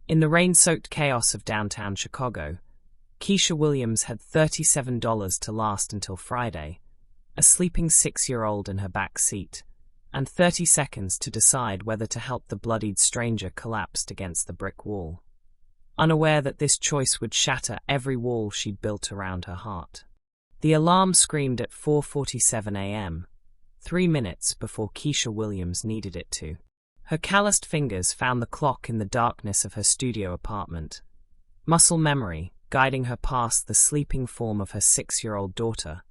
In the rain-soaked chaos of downtown Chicago, Keisha Williams had $37 to last until Friday, a sleeping 6-year-old in her back seat, and 30 seconds to decide whether to help the bloodied stranger collapsed against the brick wall, unaware that this choice would shatter every wall she'd built around her heart. The alarm screamed at 4:47 a.m., 3 minutes before Keisha Williams needed it to. Her calloused fingers found the clock in the darkness of her studio apartment, muscle memory guiding her past the sleeping form of her 6-year-old daughter,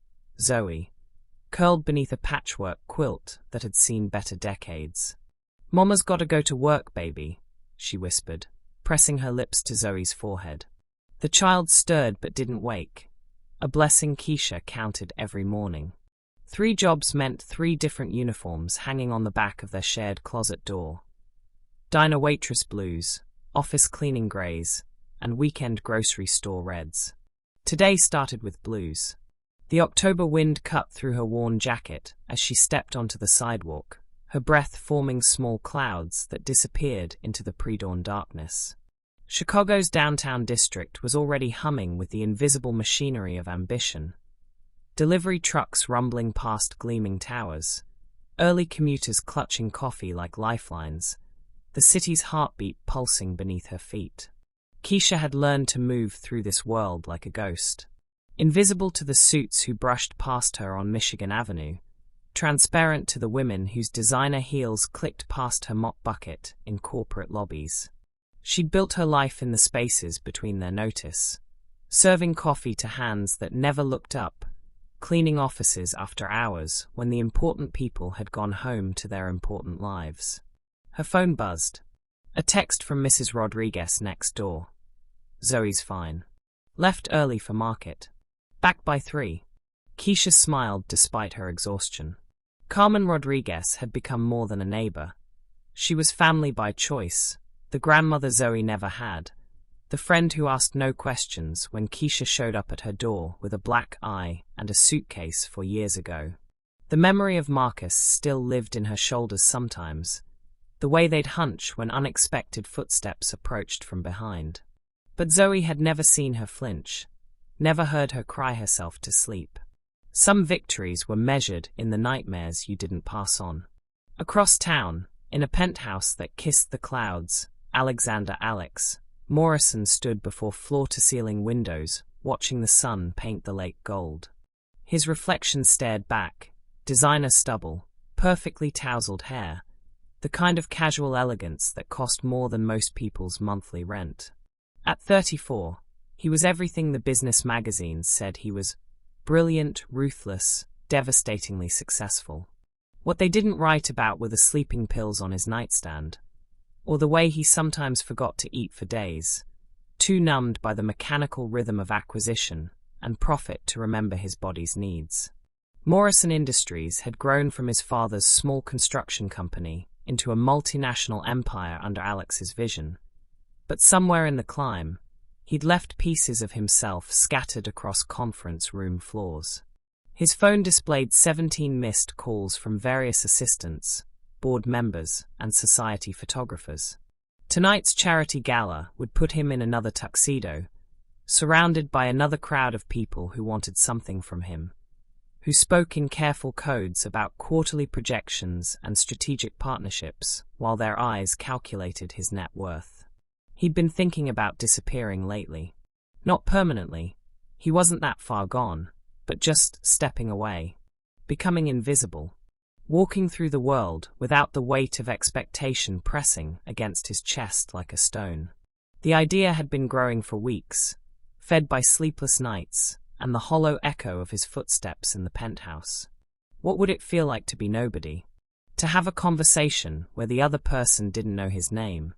Zoe, curled beneath a patchwork quilt that had seen better decades. "Mama's gotta go to work, baby," she whispered, pressing her lips to Zoe's forehead. The child stirred but didn't wake, a blessing Keisha counted every morning. 3 jobs meant 3 different uniforms hanging on the back of their shared closet door. Diner waitress blues, office cleaning grays, and weekend grocery store reds. Today started with blues. The October wind cut through her worn jacket as she stepped onto the sidewalk, her breath forming small clouds that disappeared into the pre-dawn darkness. Chicago's downtown district was already humming with the invisible machinery of ambition. Delivery trucks rumbling past gleaming towers, early commuters clutching coffee like lifelines, the city's heartbeat pulsing beneath her feet. Keisha had learned to move through this world like a ghost, invisible to the suits who brushed past her on Michigan Avenue, transparent to the women whose designer heels clicked past her mop bucket in corporate lobbies. She'd built her life in the spaces between their notice, serving coffee to hands that never looked up, cleaning offices after hours when the important people had gone home to their important lives. Her phone buzzed. A text from Mrs. Rodriguez next door. "Zoe's fine. Left early for market. Back by 3. Keisha smiled despite her exhaustion. Carmen Rodriguez had become more than a neighbor. She was family by choice, the grandmother Zoe never had, the friend who asked no questions when Keisha showed up at her door with a black eye and a suitcase 4 years ago. The memory of Marcus still lived in her shoulders sometimes, the way they'd hunch when unexpected footsteps approached from behind. But Zoe had never seen her flinch, never heard her cry herself to sleep. Some victories were measured in the nightmares you didn't pass on. Across town, in a penthouse that kissed the clouds, Alexander Morrison stood before floor-to-ceiling windows, watching the sun paint the lake gold. His reflection stared back, designer stubble, perfectly tousled hair, the kind of casual elegance that cost more than most people's monthly rent. At 34, he was everything the business magazines said he was: brilliant, ruthless, devastatingly successful. What they didn't write about were the sleeping pills on his nightstand, or the way he sometimes forgot to eat for days, too numbed by the mechanical rhythm of acquisition and profit to remember his body's needs. Morrison Industries had grown from his father's small construction company into a multinational empire under Alex's vision. But somewhere in the climb, he'd left pieces of himself scattered across conference room floors. His phone displayed 17 missed calls from various assistants, board members, and society photographers. Tonight's charity gala would put him in another tuxedo, surrounded by another crowd of people who wanted something from him, who spoke in careful codes about quarterly projections and strategic partnerships while their eyes calculated his net worth. He'd been thinking about disappearing lately. Not permanently, he wasn't that far gone, but just stepping away, becoming invisible, walking through the world without the weight of expectation pressing against his chest like a stone. The idea had been growing for weeks, fed by sleepless nights and the hollow echo of his footsteps in the penthouse. What would it feel like to be nobody? To have a conversation where the other person didn't know his name,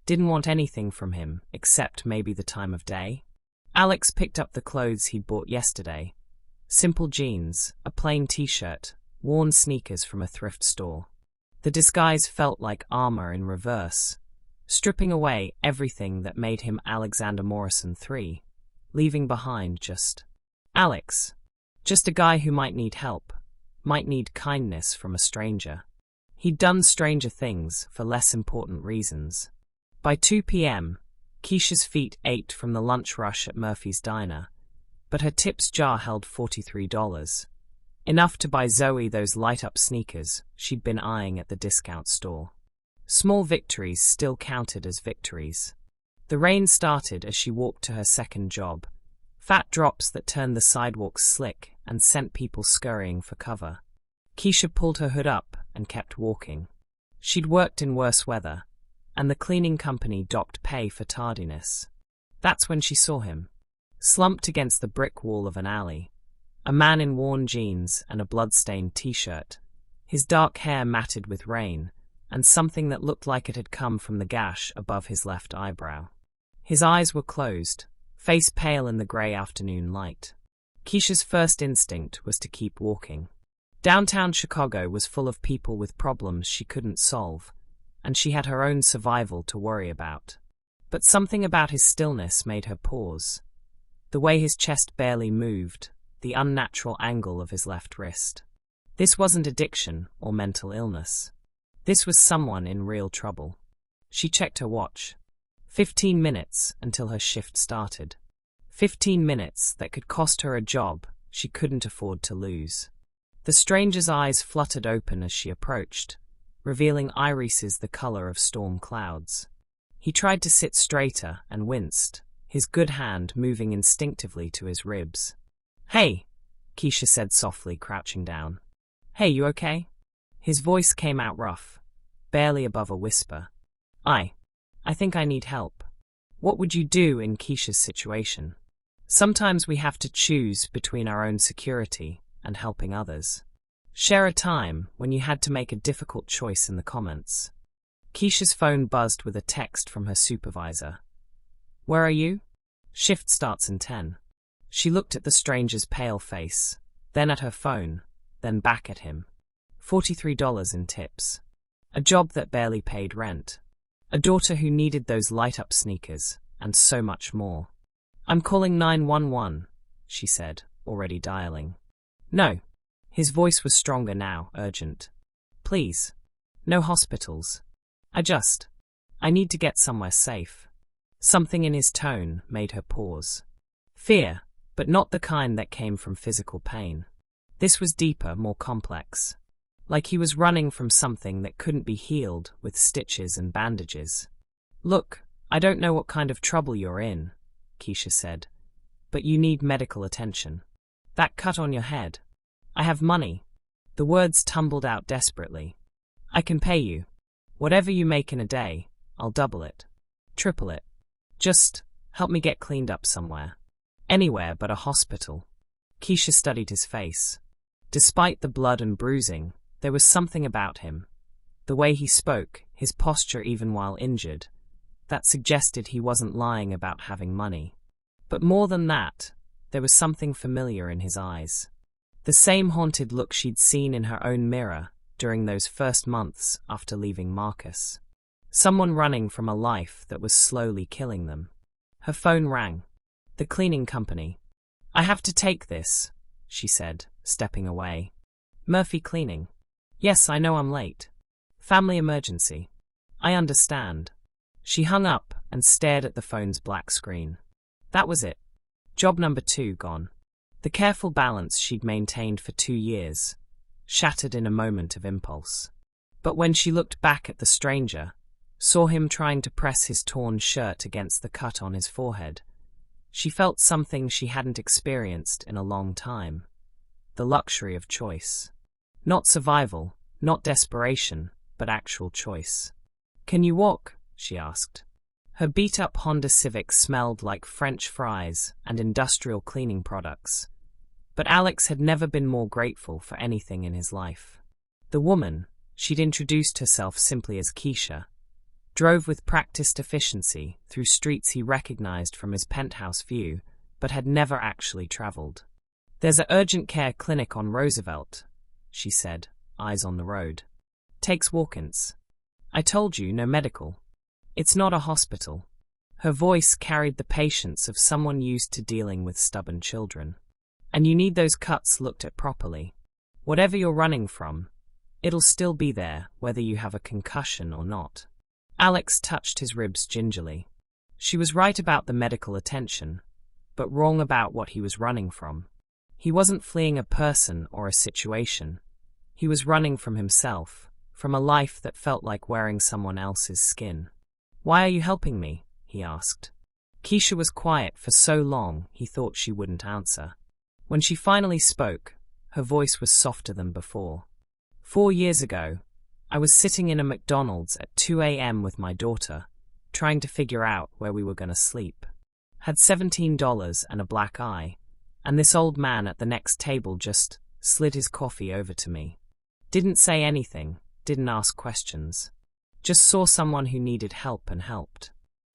didn't want anything from him except maybe the time of day? Alex picked up the clothes he'd bought yesterday. Simple jeans, a plain t-shirt, worn sneakers from a thrift store. The disguise felt like armor in reverse, stripping away everything that made him Alexander Morrison III, leaving behind just Alex. Just a guy who might need help, might need kindness from a stranger. He'd done stranger things for less important reasons. By 2 p.m., Keisha's feet ached from the lunch rush at Murphy's Diner, but her tips jar held $43, enough to buy Zoe those light-up sneakers she'd been eyeing at the discount store. Small victories still counted as victories. The rain started as she walked to her second job, fat drops that turned the sidewalks slick and sent people scurrying for cover. Keisha pulled her hood up and kept walking. She'd worked in worse weather, and the cleaning company docked pay for tardiness. That's when she saw him, slumped against the brick wall of an alley, a man in worn jeans and a blood-stained t-shirt, his dark hair matted with rain, and something that looked like it had come from the gash above his left eyebrow. His eyes were closed, face pale in the grey afternoon light. Keisha's first instinct was to keep walking. Downtown Chicago was full of people with problems she couldn't solve, and she had her own survival to worry about. But something about his stillness made her pause. The way his chest barely moved, the unnatural angle of his left wrist. This wasn't addiction or mental illness. This was someone in real trouble. She checked her watch. 15 minutes until her shift started. 15 minutes that could cost her a job she couldn't afford to lose. The stranger's eyes fluttered open as she approached, revealing irises the color of storm clouds. He tried to sit straighter and winced, his good hand moving instinctively to his ribs. "Hey," Keisha said softly, crouching down. "Hey, you okay?" His voice came out rough, barely above a whisper. I think I need help." What would you do in Keisha's situation? Sometimes we have to choose between our own security and helping others. Share a time when you had to make a difficult choice in the comments. Keisha's phone buzzed with a text from her supervisor. "Where are you? Shift starts in 10. She looked at the stranger's pale face, then at her phone, then back at him. $43 in tips. A job that barely paid rent. A daughter who needed those light-up sneakers, and so much more. "I'm calling 911, she said, already dialing. "No." His voice was stronger now, urgent. "Please. No hospitals. I need to get somewhere safe." Something in his tone made her pause. Fear, but not the kind that came from physical pain. This was deeper, more complex. Like he was running from something that couldn't be healed with stitches and bandages. "Look, I don't know what kind of trouble you're in," Keisha said, "but you need medical attention. That cut on your head. I have money." The words tumbled out desperately. "I can pay you. Whatever you make in a day, I'll double it. Triple it. Just help me get cleaned up somewhere. Anywhere but a hospital." Keisha studied his face. Despite the blood and bruising, there was something about him, the way he spoke, his posture even while injured, that suggested he wasn't lying about having money. But more than that, there was something familiar in his eyes. The same haunted look she'd seen in her own mirror during those first months after leaving Marcus. Someone running from a life that was slowly killing them. Her phone rang. The cleaning company. "I have to take this," she said, stepping away. "Murphy Cleaning." "Yes, I know I'm late. Family emergency." "I understand." She hung up and stared at the phone's black screen. That was it. Job number 2 gone. The careful balance she'd maintained for 2 years, shattered in a moment of impulse. But when she looked back at the stranger, saw him trying to press his torn shirt against the cut on his forehead, she felt something she hadn't experienced in a long time. The luxury of choice. Not survival, not desperation, but actual choice. "Can you walk?" she asked. Her beat-up Honda Civic smelled like French fries and industrial cleaning products. But Alex had never been more grateful for anything in his life. The woman, she'd introduced herself simply as Keisha, drove with practiced efficiency through streets he recognized from his penthouse view, but had never actually traveled. "There's a urgent care clinic on Roosevelt," she said, eyes on the road. "Takes walk-ins. I told you, no medical. It's not a hospital." Her voice carried the patience of someone used to dealing with stubborn children. "And you need those cuts looked at properly. Whatever you're running from, it'll still be there whether you have a concussion or not." Alex touched his ribs gingerly. She was right about the medical attention, but wrong about what he was running from. He wasn't fleeing a person or a situation. He was running from himself, from a life that felt like wearing someone else's skin. "Why are you helping me?" he asked. Keisha was quiet for so long he thought she wouldn't answer. When she finally spoke, her voice was softer than before. 4 years ago, I was sitting in a McDonald's at 2 a.m. with my daughter, trying to figure out where we were going to sleep. Had $17 and a black eye, and this old man at the next table just slid his coffee over to me. Didn't say anything, didn't ask questions. Just saw someone who needed help and helped.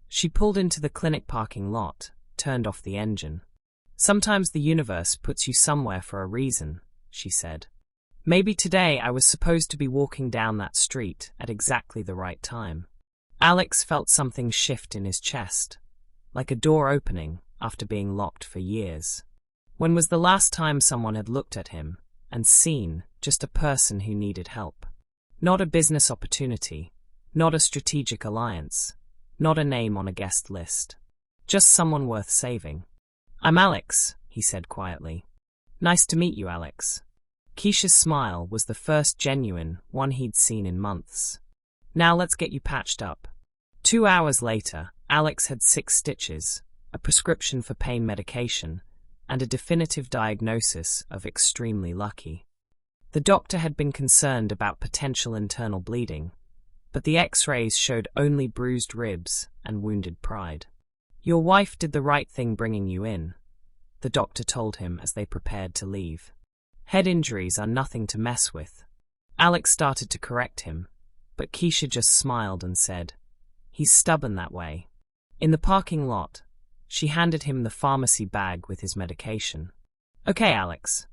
She pulled into the clinic parking lot, turned off the engine. "Sometimes the universe puts you somewhere for a reason," she said. "Maybe today I was supposed to be walking down that street at exactly the right time." Alex felt something shift in his chest, like a door opening after being locked for years. When was the last time someone had looked at him and seen just a person who needed help? Not a business opportunity, not a strategic alliance, not a name on a guest list. Just someone worth saving. "I'm Alex," he said quietly. "Nice to meet you, Alex." Keisha's smile was the first genuine one he'd seen in months. "Now let's get you patched up." 2 hours later, Alex had 6 stitches, a prescription for pain medication, and a definitive diagnosis of extremely lucky. The doctor had been concerned about potential internal bleeding, but the X-rays showed only bruised ribs and wounded pride. "Your wife did the right thing bringing you in," the doctor told him as they prepared to leave. "Head injuries are nothing to mess with." Alex started to correct him, but Keisha just smiled and said, "He's stubborn that way." In the parking lot, she handed him the pharmacy bag with his medication. "Okay, Alex,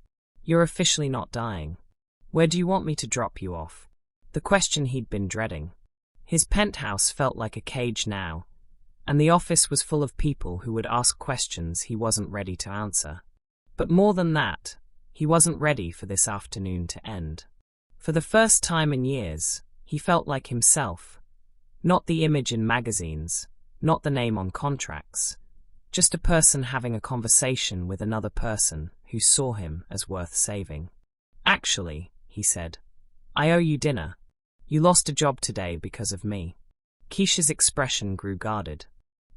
you're officially not dying. Where do you want me to drop you off?" The question he'd been dreading. His penthouse felt like a cage now, and the office was full of people who would ask questions he wasn't ready to answer. But more than that, he wasn't ready for this afternoon to end. For the first time in years, he felt like himself. Not the image in magazines, not the name on contracts, just a person having a conversation with another person who saw him as worth saving. "Actually," he said, "I owe you dinner. You lost a job today because of me." Keisha's expression grew guarded.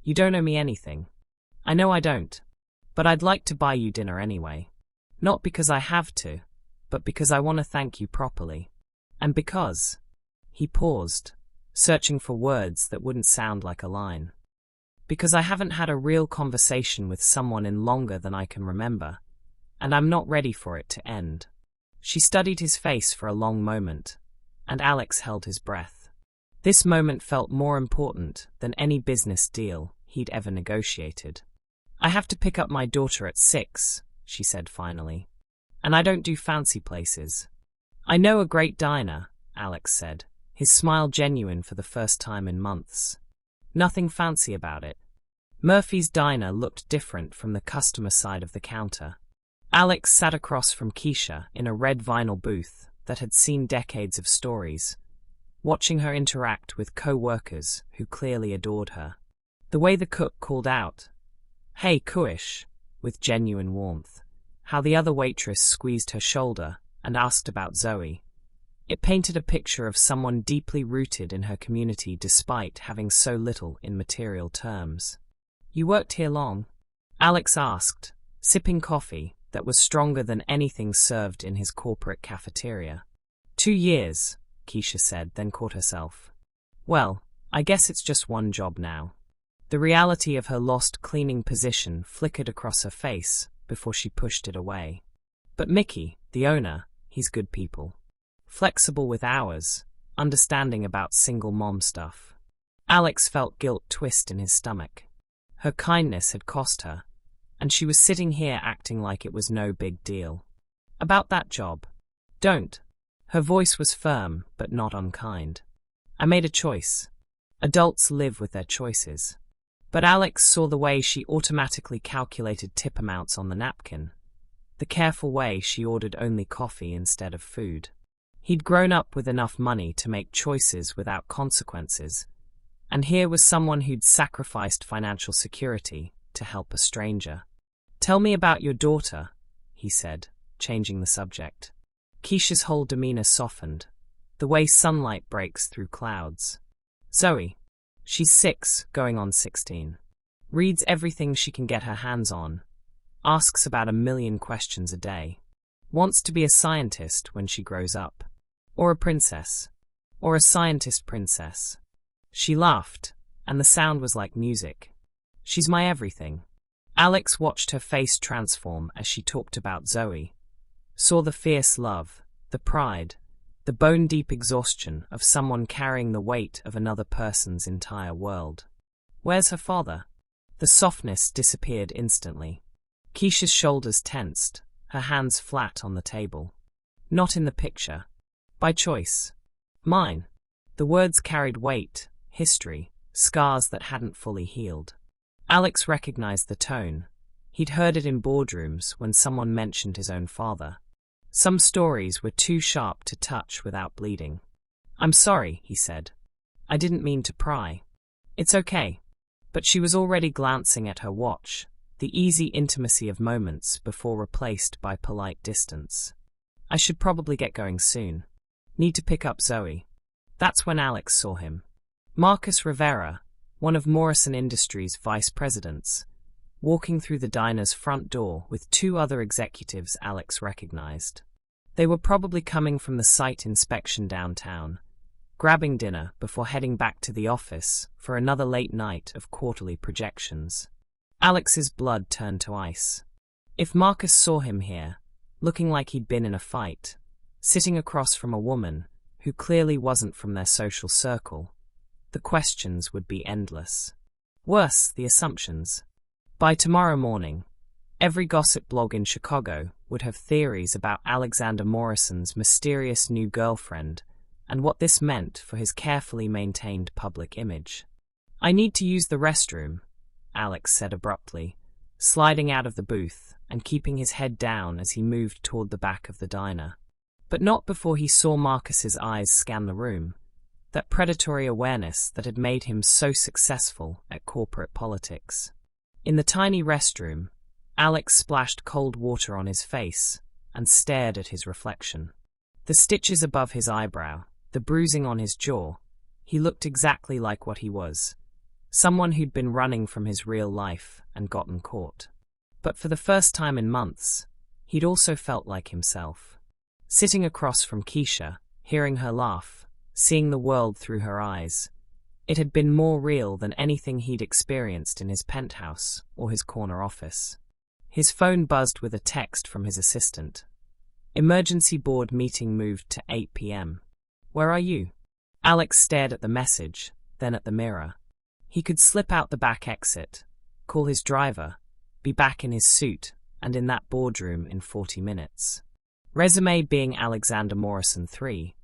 "You don't owe me anything." "I know I don't. But I'd like to buy you dinner anyway. Not because I have to, but because I want to thank you properly. And because..." He paused, searching for words that wouldn't sound like a line. "Because I haven't had a real conversation with someone in longer than I can remember, and I'm not ready for it to end." She studied his face for a long moment, and Alex held his breath. This moment felt more important than any business deal he'd ever negotiated. "I have to pick up my daughter at 6, she said finally. "And I don't do fancy places." "I know a great diner," Alex said, his smile genuine for the first time in months. "Nothing fancy about it." Murphy's Diner looked different from the customer side of the counter. Alex sat across from Keisha in a red vinyl booth that had seen decades of stories, watching her interact with co-workers who clearly adored her. The way the cook called out, "Hey, Kuish," with genuine warmth, how the other waitress squeezed her shoulder and asked about Zoe. It painted a picture of someone deeply rooted in her community despite having so little in material terms. "You worked here long?" Alex asked, sipping coffee that was stronger than anything served in his corporate cafeteria. 2 years, Keisha said, then caught herself. "Well, I guess it's just one job now." The reality of her lost cleaning position flickered across her face before she pushed it away. "But Mickey, the owner, he's good people. Flexible with hours, understanding about single mom stuff." Alex felt guilt twist in his stomach. Her kindness had cost her, and she was sitting here acting like it was no big deal. "About that job." "Don't." Her voice was firm, but not unkind. "I made a choice. Adults live with their choices." But Alex saw the way she automatically calculated tip amounts on the napkin, the careful way she ordered only coffee instead of food. He'd grown up with enough money to make choices without consequences, And here was someone who'd sacrificed financial security to help a stranger. "Tell me about your daughter," he said, changing the subject. Keisha's whole demeanor softened, the way sunlight breaks through clouds. "Zoe. She's 6, going on 16. Reads everything she can get her hands on. Asks about 1,000,000 questions a day. Wants to be a scientist when she grows up. Or a princess. Or a scientist princess." She laughed, and the sound was like music. "She's my everything." Alex watched her face transform as she talked about Zoe. Saw the fierce love, the pride, the bone-deep exhaustion of someone carrying the weight of another person's entire world. "Where's her father?" The softness disappeared instantly. Keisha's shoulders tensed, her hands flat on the table. "Not in the picture. By choice. Mine." The words carried weight, history, scars that hadn't fully healed. Alex recognized the tone. He'd heard it in boardrooms when someone mentioned his own father. Some stories were too sharp to touch without bleeding. "I'm sorry," he said. "I didn't mean to pry." "It's okay." But she was already glancing at her watch, the easy intimacy of moments before replaced by polite distance. "I should probably get going soon. Need to pick up Zoe." That's when Alex saw him. Marcus Rivera, one of Morrison Industries' vice presidents, walking through the diner's front door with 2 other executives Alex recognized. They were probably coming from the site inspection downtown, grabbing dinner before heading back to the office for another late night of quarterly projections. Alex's blood turned to ice. If Marcus saw him here, looking like he'd been in a fight, sitting across from a woman who clearly wasn't from their social circle, the questions would be endless. Worse, the assumptions. By tomorrow morning, every gossip blog in Chicago would have theories about Alexander Morrison's mysterious new girlfriend and what this meant for his carefully maintained public image. "I need to use the restroom," Alex said abruptly, sliding out of the booth and keeping his head down as he moved toward the back of the diner. But not before he saw Marcus's eyes scan the room, that predatory awareness that had made him so successful at corporate politics. In the tiny restroom, Alex splashed cold water on his face and stared at his reflection. The stitches above his eyebrow, the bruising on his jaw, he looked exactly like what he was, someone who'd been running from his real life and gotten caught. But for the first time in months, he'd also felt like himself. Sitting across from Keisha, hearing her laugh, seeing the world through her eyes, it had been more real than anything he'd experienced in his penthouse or his corner office. His phone buzzed with a text from his assistant. "Emergency board meeting moved to 8 p.m. Where are you?" Alex stared at the message, then at the mirror. He could slip out the back exit, call his driver, be back in his suit and in that boardroom in 40 minutes. Resume being Alexander Morrison 3.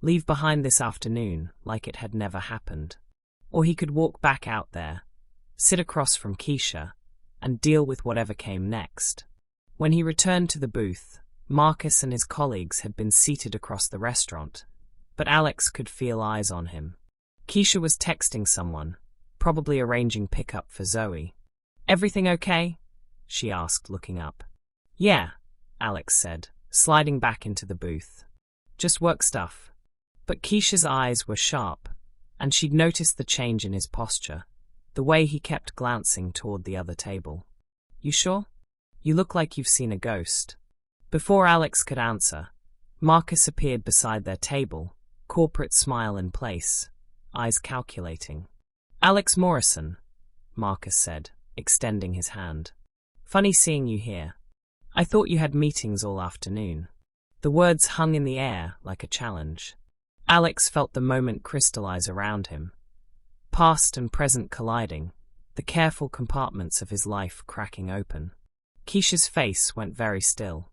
Leave behind this afternoon like it had never happened. Or he could walk back out there, sit across from Keisha, and deal with whatever came next. When he returned to the booth, Marcus and his colleagues had been seated across the restaurant, but Alex could feel eyes on him. Keisha was texting someone, probably arranging pickup for Zoe. "Everything okay?" she asked, looking up. "Yeah," Alex said, sliding back into the booth. "Just work stuff." But Keisha's eyes were sharp, and she'd noticed the change in his posture, the way he kept glancing toward the other table. "You sure? You look like you've seen a ghost." Before Alex could answer, Marcus appeared beside their table, corporate smile in place, eyes calculating. "Alex Morrison," Marcus said, extending his hand. "Funny seeing you here. I thought you had meetings all afternoon." The words hung in the air like a challenge. Alex felt the moment crystallize around him, past and present colliding, the careful compartments of his life cracking open. Keisha's face went very still.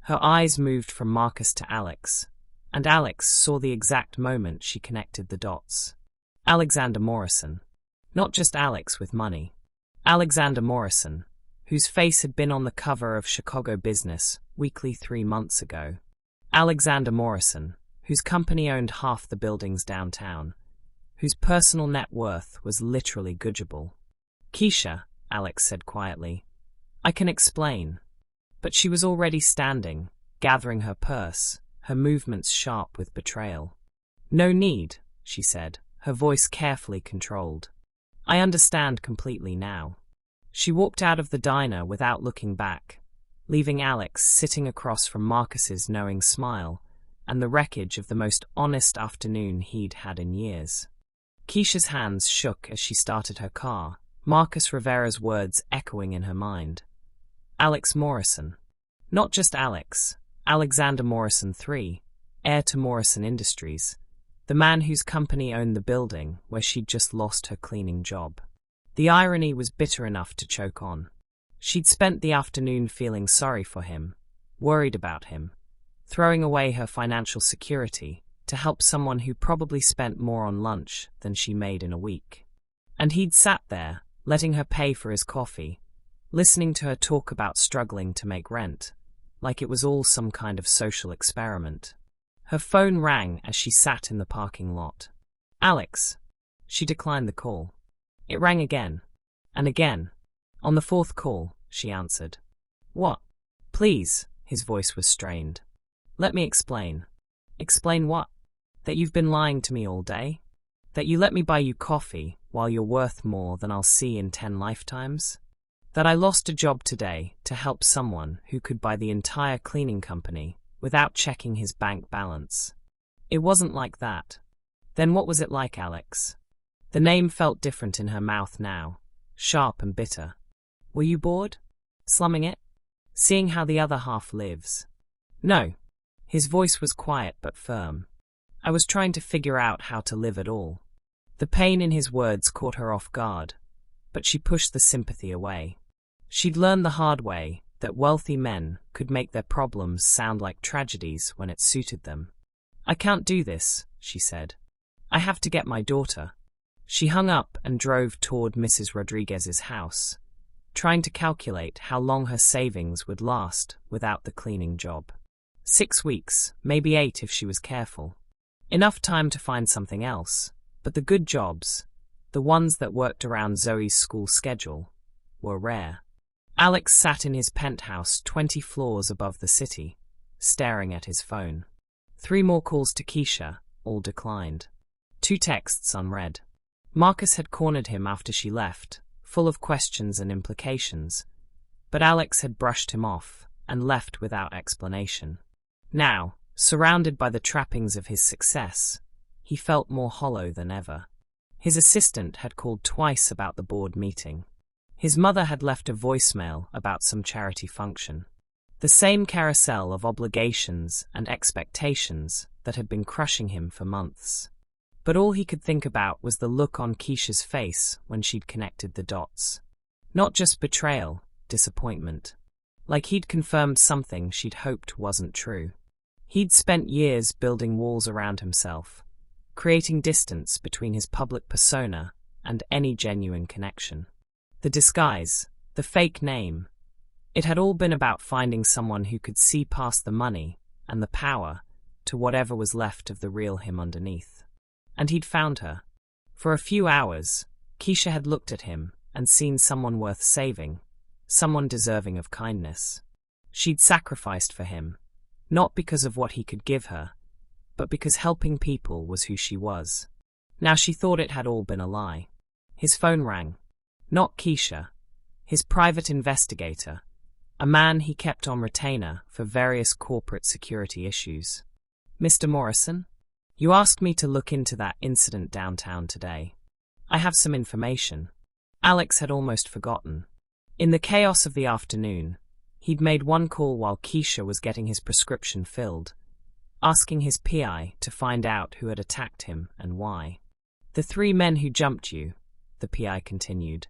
Her eyes moved from Marcus to Alex, and Alex saw the exact moment she connected the dots. Alexander Morrison. Not just Alex with money. Alexander Morrison, whose face had been on the cover of Chicago Business Weekly 3 months ago. Alexander Morrison, whose company owned half the buildings downtown, whose personal net worth was literally gugible. "Keisha," Alex said quietly, "I can explain." But she was already standing, gathering her purse, her movements sharp with betrayal. "No need," she said, her voice carefully controlled. "I understand completely now." She walked out of the diner without looking back, leaving Alex sitting across from Marcus's knowing smile and the wreckage of the most honest afternoon he'd had in years. Keisha's hands shook as she started her car, Marcus Rivera's words echoing in her mind. Alex Morrison. Not just Alex, Alexander Morrison III, heir to Morrison Industries, the man whose company owned the building where she'd just lost her cleaning job. The irony was bitter enough to choke on. She'd spent the afternoon feeling sorry for him, worried about him, throwing away her financial security to help someone who probably spent more on lunch than she made in a week. And he'd sat there, letting her pay for his coffee, listening to her talk about struggling to make rent, like it was all some kind of social experiment. Her phone rang as she sat in the parking lot. "Alex." She declined the call. It rang again, and again. On the fourth call, she answered. "What?" "Please," his voice was strained. "Let me explain." "Explain what?" "That you've been lying to me all day? That you let me buy you coffee while you're worth more than I'll see in 10 lifetimes? That I lost a job today to help someone who could buy the entire cleaning company without checking his bank balance? It wasn't like that." "Then what was it like, Alex?" The name felt different in her mouth now, sharp and bitter. "Were you bored? Slumming it? Seeing how the other half lives?" "No." His voice was quiet but firm. "I was trying to figure out how to live at all." The pain in his words caught her off guard, but she pushed the sympathy away. She'd learned the hard way that wealthy men could make their problems sound like tragedies when it suited them. "I can't do this," she said. "I have to get my daughter." She hung up and drove toward Mrs. Rodriguez's house, trying to calculate how long her savings would last without the cleaning job. 6 weeks, maybe 8 if she was careful. Enough time to find something else, but the good jobs, the ones that worked around Zoe's school schedule, were rare. Alex sat in his penthouse 20 floors above the city, staring at his phone. 3 more calls to Keisha, all declined. 2 texts unread. Marcus had cornered him after she left, full of questions and implications, but Alex had brushed him off and left without explanation. Now, surrounded by the trappings of his success, he felt more hollow than ever. His assistant had called twice about the board meeting. His mother had left a voicemail about some charity function. The same carousel of obligations and expectations that had been crushing him for months. But all he could think about was the look on Keisha's face when she'd connected the dots. Not just betrayal, disappointment. Like he'd confirmed something she'd hoped wasn't true. He'd spent years building walls around himself, creating distance between his public persona and any genuine connection. The disguise, the fake name, it had all been about finding someone who could see past the money and the power to whatever was left of the real him underneath. And he'd found her. For a few hours, Keisha had looked at him and seen someone worth saving, someone deserving of kindness. She'd sacrificed for him, not because of what he could give her, but because helping people was who she was. Now she thought it had all been a lie. His phone rang. Not Keisha, his private investigator, a man he kept on retainer for various corporate security issues. "Mr. Morrison? You asked me to look into that incident downtown today. I have some information." Alex had almost forgotten. In the chaos of the afternoon, he'd made one call while Keisha was getting his prescription filled, asking his PI to find out who had attacked him and why. "The 3 men who jumped you," the PI continued,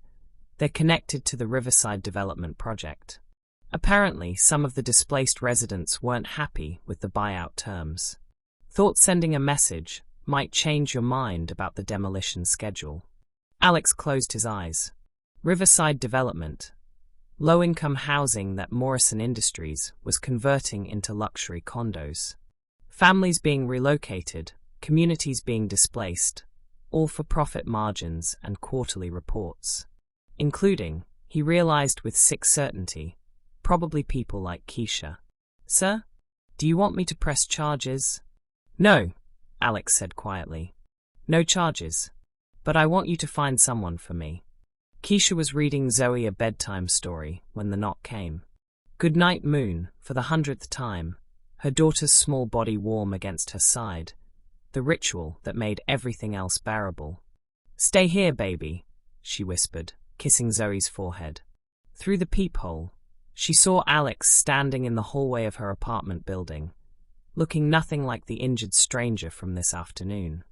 "they're connected to the Riverside Development Project. Apparently, some of the displaced residents weren't happy with the buyout terms. Thought sending a message might change your mind about the demolition schedule." Alex closed his eyes. Riverside Development, low-income housing that Morrison Industries was converting into luxury condos. Families being relocated, communities being displaced, all for profit margins and quarterly reports. Including, he realized with sick certainty, probably people like Keisha. "Sir? Do you want me to press charges?" "No," Alex said quietly. "No charges. But I want you to find someone for me." Keisha was reading Zoe a bedtime story when the knock came. "Good night, Moon," for the 100th time, her daughter's small body warm against her side, the ritual that made everything else bearable. "Stay here, baby," she whispered, kissing Zoe's forehead. Through the peephole, she saw Alex standing in the hallway of her apartment building, looking nothing like the injured stranger from this afternoon.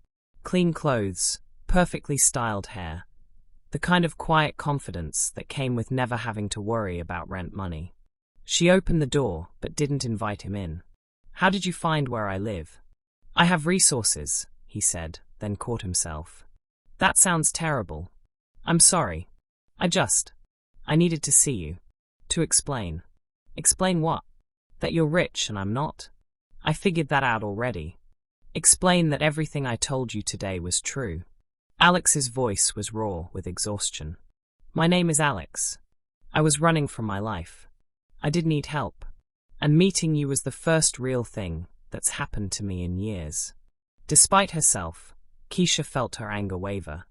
Clean clothes, perfectly styled hair, the kind of quiet confidence that came with never having to worry about rent money. She opened the door, but didn't invite him in. "How did you find where I live?" "I have resources," he said, then caught himself. "That sounds terrible. I'm sorry. I needed to see you. To explain." "Explain what?" "That you're rich and I'm not." "I figured that out already." "Explain that everything I told you today was true." Alex's voice was raw with exhaustion. "My name is Alex. I was running from my life. I did need help. And meeting you was the first real thing that's happened to me in years." Despite herself, Keisha felt her anger waver.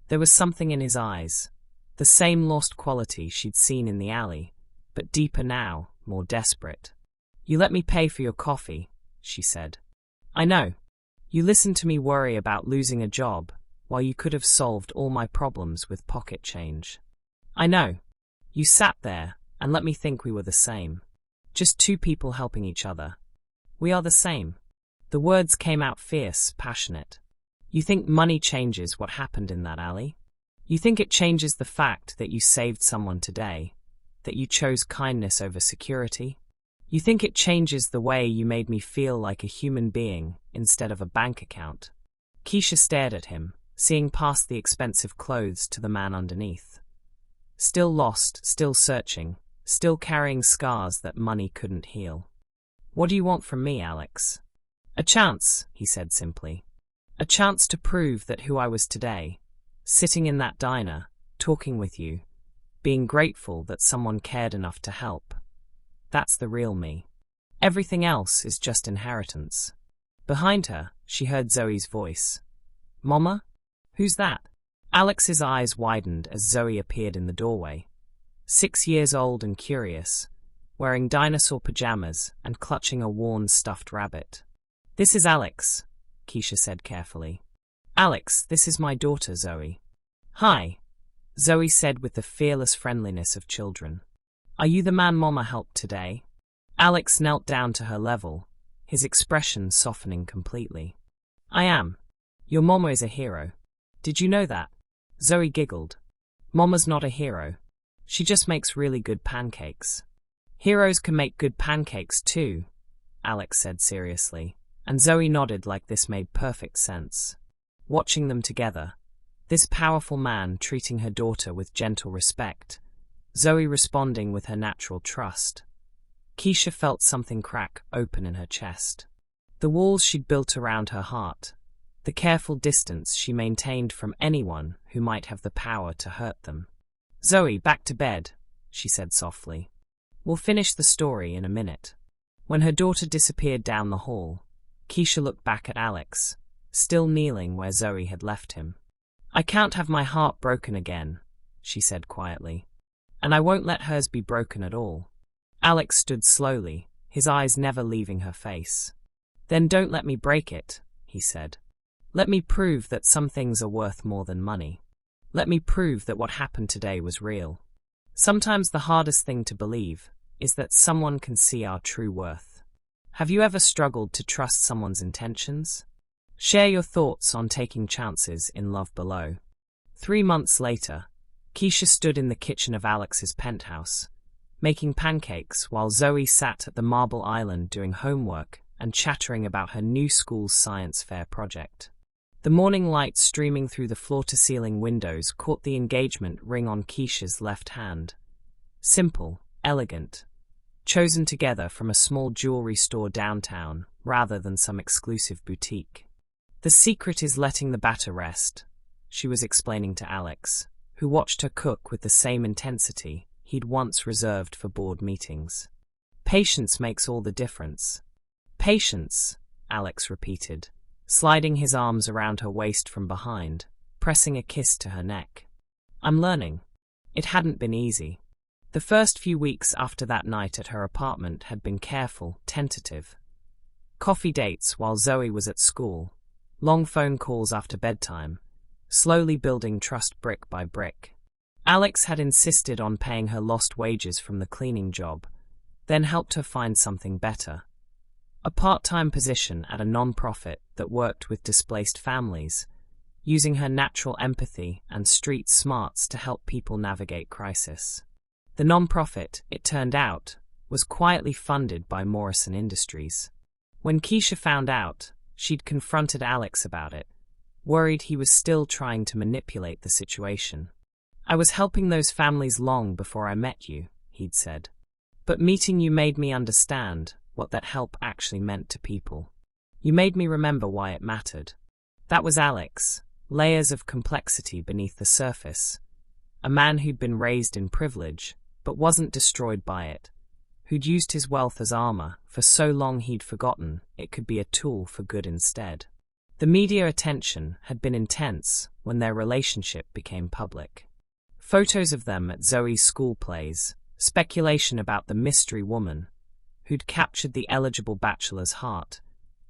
There was something in his eyes, the same lost quality she'd seen in the alley, but deeper now, more desperate. "You let me pay for your coffee," she said. "I know. You listened to me worry about losing a job, while you could have solved all my problems with pocket change. I know. You sat there and let me think we were the same. Just two people helping each other. We are the same." The words came out fierce, passionate. "You think money changes what happened in that alley? You think it changes the fact that you saved someone today, that you chose kindness over security? You think it changes the way you made me feel like a human being instead of a bank account?" Keisha stared at him, seeing past the expensive clothes to the man underneath. Still lost, still searching, still carrying scars that money couldn't heal. "What do you want from me, Alex?" "A chance," he said simply. "A chance to prove that who I was today, sitting in that diner, talking with you, being grateful that someone cared enough to help. That's the real me. Everything else is just inheritance." Behind her, she heard Zoe's voice. "Mama? Who's that?" Alex's eyes widened as Zoe appeared in the doorway. 6 years old and curious, wearing dinosaur pajamas and clutching a worn stuffed rabbit. "This is Alex," Keisha said carefully. "Alex, this is my daughter, Zoe." "Hi," Zoe said with the fearless friendliness of children. "Are you the man Mama helped today?" Alex knelt down to her level, his expression softening completely. "I am. Your Mama is a hero. Did you know that?" Zoe giggled. "Mama's not a hero. She just makes really good pancakes." "Heroes can make good pancakes too," Alex said seriously, and Zoe nodded like this made perfect sense. Watching them together, this powerful man treating her daughter with gentle respect, Zoe responding with her natural trust. Keisha felt something crack open in her chest. The walls she'd built around her heart, the careful distance she maintained from anyone who might have the power to hurt them. "Zoe, back to bed," she said softly. "We'll finish the story in a minute." When her daughter disappeared down the hall, Keisha looked back at Alex, still kneeling where Zoe had left him. "I can't have my heart broken again," she said quietly. "And I won't let hers be broken at all." Alex stood slowly, his eyes never leaving her face. "Then don't let me break it," he said. "Let me prove that some things are worth more than money. Let me prove that what happened today was real. Sometimes the hardest thing to believe is that someone can see our true worth." Have you ever struggled to trust someone's intentions? Share your thoughts on taking chances in love below. 3 months later, Keisha stood in the kitchen of Alex's penthouse, making pancakes while Zoe sat at the marble island doing homework and chattering about her new school's science fair project. The morning light streaming through the floor-to-ceiling windows caught the engagement ring on Keisha's left hand. Simple, elegant, chosen together from a small jewelry store downtown rather than some exclusive boutique. The secret is letting the batter rest, she was explaining to Alex, who watched her cook with the same intensity he'd once reserved for board meetings. Patience makes all the difference. Patience, Alex repeated, sliding his arms around her waist from behind, pressing a kiss to her neck. I'm learning. It hadn't been easy. The first few weeks after that night at her apartment had been careful, tentative. Coffee dates while Zoe was at school, long phone calls after bedtime, slowly building trust brick by brick. Alex had insisted on paying her lost wages from the cleaning job, then helped her find something better. A part-time position at a non-profit that worked with displaced families, using her natural empathy and street smarts to help people navigate crisis. The non-profit, it turned out, was quietly funded by Morrison Industries. When Keisha found out, she'd confronted Alex about it, worried he was still trying to manipulate the situation. I was helping those families long before I met you, he'd said. But meeting you made me understand what that help actually meant to people. You made me remember why it mattered. That was Alex, layers of complexity beneath the surface. A man who'd been raised in privilege, but wasn't destroyed by it, who'd used his wealth as armor for so long he'd forgotten it could be a tool for good instead. The media attention had been intense when their relationship became public. Photos of them at Zoe's school plays, speculation about the mystery woman who'd captured the eligible bachelor's heart,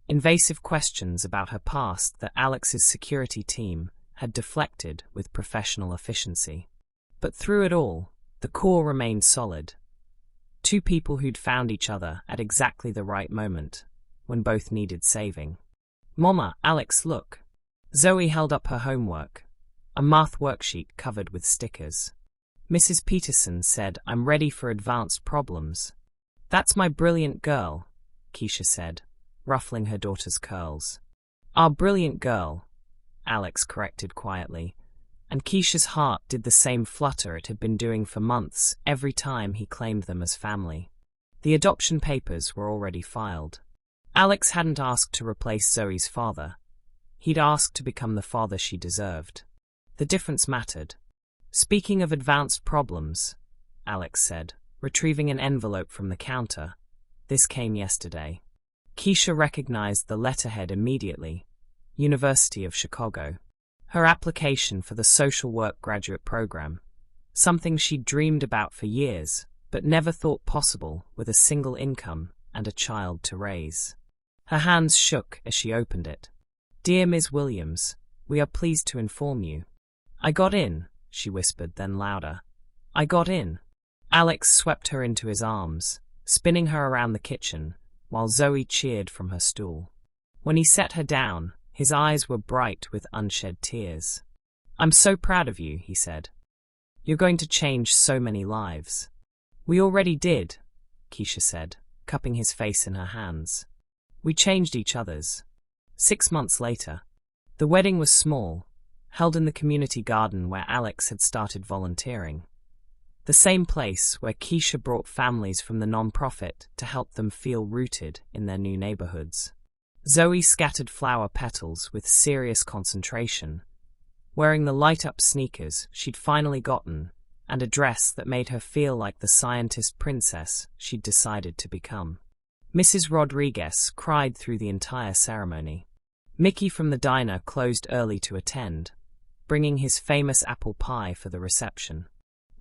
invasive questions about her past that Alex's security team had deflected with professional efficiency. But through it all, the core remained solid. Two people who'd found each other at exactly the right moment, when both needed saving. Mama, Alex, look. Zoe held up her homework, a math worksheet covered with stickers. Mrs. Peterson said, I'm ready for advanced problems. That's my brilliant girl, Keisha said, ruffling her daughter's curls. Our brilliant girl, Alex corrected quietly, and Keisha's heart did the same flutter it had been doing for months every time he claimed them as family. The adoption papers were already filed. Alex hadn't asked to replace Zoe's father. He'd asked to become the father she deserved. The difference mattered. Speaking of advanced problems, Alex said, retrieving an envelope from the counter. This came yesterday. Keisha recognized the letterhead immediately. University of Chicago. Her application for the social work graduate program, something she'd dreamed about for years, but never thought possible with a single income and a child to raise. Her hands shook as she opened it. Dear Ms. Williams, we are pleased to inform you. I got in, she whispered, then louder. I got in. Alex swept her into his arms, spinning her around the kitchen, while Zoe cheered from her stool. When he set her down, his eyes were bright with unshed tears. I'm so proud of you, he said. You're going to change so many lives. We already did, Keisha said, cupping his face in her hands. We changed each other's. 6 months later. The wedding was small, held in the community garden where Alex had started volunteering. The same place where Keisha brought families from the non-profit to help them feel rooted in their new neighborhoods. Zoe scattered flower petals with serious concentration, wearing the light-up sneakers she'd finally gotten and a dress that made her feel like the scientist princess she'd decided to become. Mrs. Rodriguez cried through the entire ceremony. Mickey from the diner closed early to attend, bringing his famous apple pie for the reception.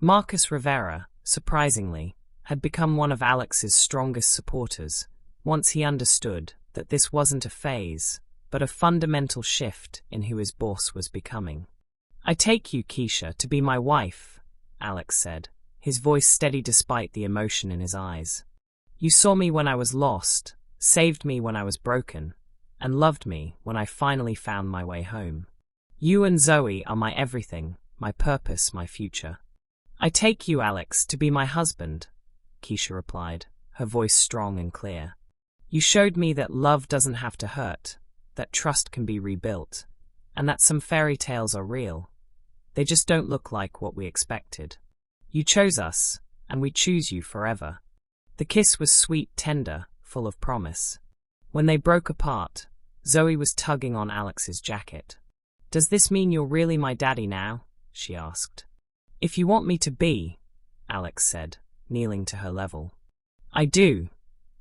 Marcus Rivera, surprisingly, had become one of Alex's strongest supporters once he understood that this wasn't a phase, but a fundamental shift in who his boss was becoming. I take you, Keisha, to be my wife, Alex said, his voice steady despite the emotion in his eyes. You saw me when I was lost, saved me when I was broken, and loved me when I finally found my way home. You and Zoe are my everything, my purpose, my future. I take you, Alex, to be my husband, Keisha replied, her voice strong and clear. You showed me that love doesn't have to hurt, that trust can be rebuilt, and that some fairy tales are real. They just don't look like what we expected. You chose us, and we choose you forever. The kiss was sweet, tender, full of promise. When they broke apart, Zoe was tugging on Alex's jacket. "Does this mean you're really my daddy now?" she asked. "If you want me to be," Alex said, kneeling to her level. "I do,"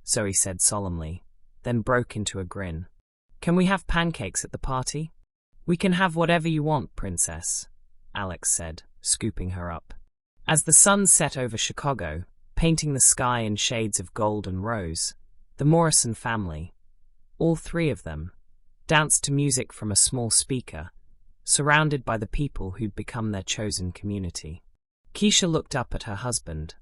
Zoe said solemnly, then broke into a grin. "Can we have pancakes at the party?" "We can have whatever you want, princess," Alex said, scooping her up. As the sun set over Chicago, painting the sky in shades of gold and rose, the Morrison family, all three of them, danced to music from a small speaker, surrounded by the people who'd become their chosen community. Keisha looked up at her husband,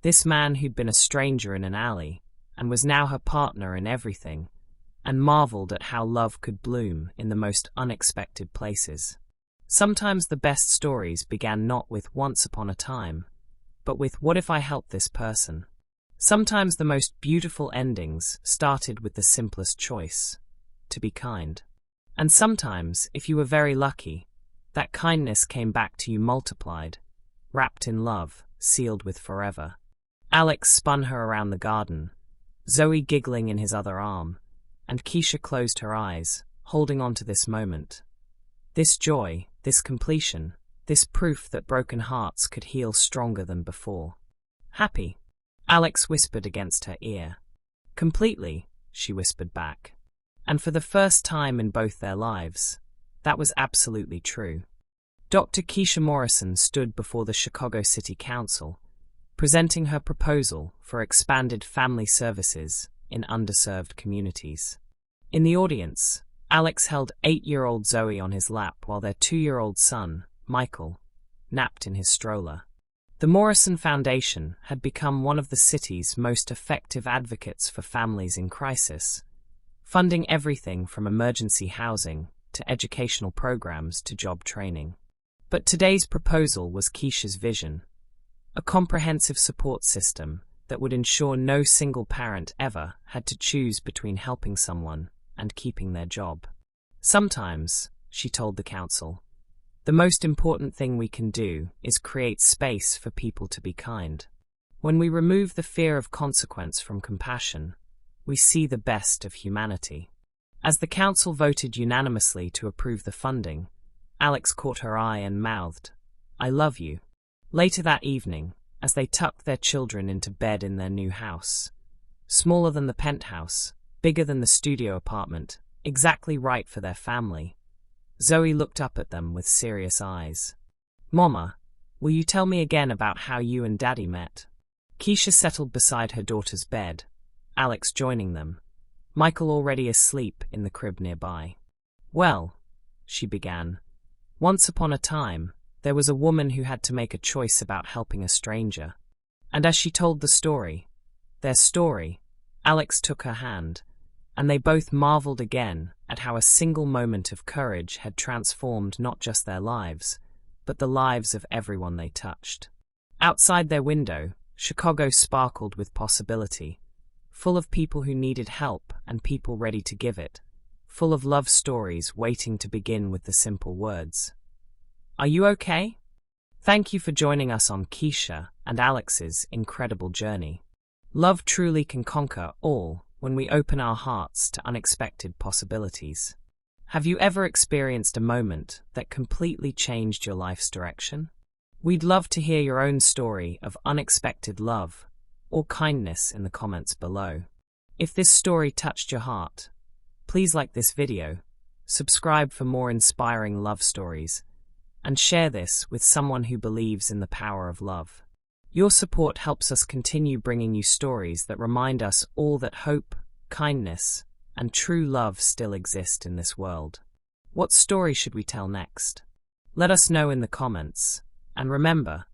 this man who'd been a stranger in an alley and was now her partner in everything, and marveled at how love could bloom in the most unexpected places. Sometimes the best stories began not with "once upon a time," but with "what if I helped this person?" Sometimes the most beautiful endings started with the simplest choice, to be kind. And sometimes, if you were very lucky, that kindness came back to you multiplied, wrapped in love, sealed with forever. Alex spun her around the garden, Zoe giggling in his other arm, and Keisha closed her eyes, holding on to this moment. This joy, this completion, this proof that broken hearts could heal stronger than before. "Happy?" Alex whispered against her ear. "Completely," she whispered back. And for the first time in both their lives, that was absolutely true. Dr. Keisha Morrison stood before the Chicago City Council, presenting her proposal for expanded family services in underserved communities. In the audience, Alex held 8-year-old Zoe on his lap while their 2-year-old son, Michael, napped in his stroller. The Morrison Foundation had become one of the city's most effective advocates for families in crisis, funding everything from emergency housing to educational programs to job training. But today's proposal was Keisha's vision, a comprehensive support system that would ensure no single parent ever had to choose between helping someone and keeping their job. "Sometimes," she told the council, "the most important thing we can do is create space for people to be kind. When we remove the fear of consequence from compassion, we see the best of humanity." As the council voted unanimously to approve the funding, Alex caught her eye and mouthed, "I love you." Later that evening, as they tucked their children into bed in their new house, smaller than the penthouse, bigger than the studio apartment, exactly right for their family, Zoe looked up at them with serious eyes. "Mama, will you tell me again about how you and Daddy met?" Keisha settled beside her daughter's bed, Alex joining them, Michael already asleep in the crib nearby. "Well," she began, "once upon a time, there was a woman who had to make a choice about helping a stranger." And as she told the story, their story, Alex took her hand, and they both marveled again at how a single moment of courage had transformed not just their lives, but the lives of everyone they touched. Outside their window, Chicago sparkled with possibility, full of people who needed help and people ready to give it, full of love stories waiting to begin with the simple words, "Are you okay?" Thank you for joining us on Keisha and Alex's incredible journey. Love truly can conquer all when we open our hearts to unexpected possibilities. Have you ever experienced a moment that completely changed your life's direction? We'd love to hear your own story of unexpected love or kindness in the comments below. If this story touched your heart, please like this video, subscribe for more inspiring love stories, and share this with someone who believes in the power of love. Your support helps us continue bringing you stories that remind us all that hope, kindness, and true love still exist in this world. What story should we tell next? Let us know in the comments. And remember,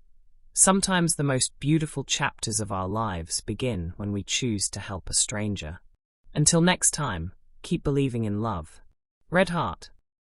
sometimes the most beautiful chapters of our lives begin when we choose to help a stranger. Until next time, keep believing in love. Red Heart.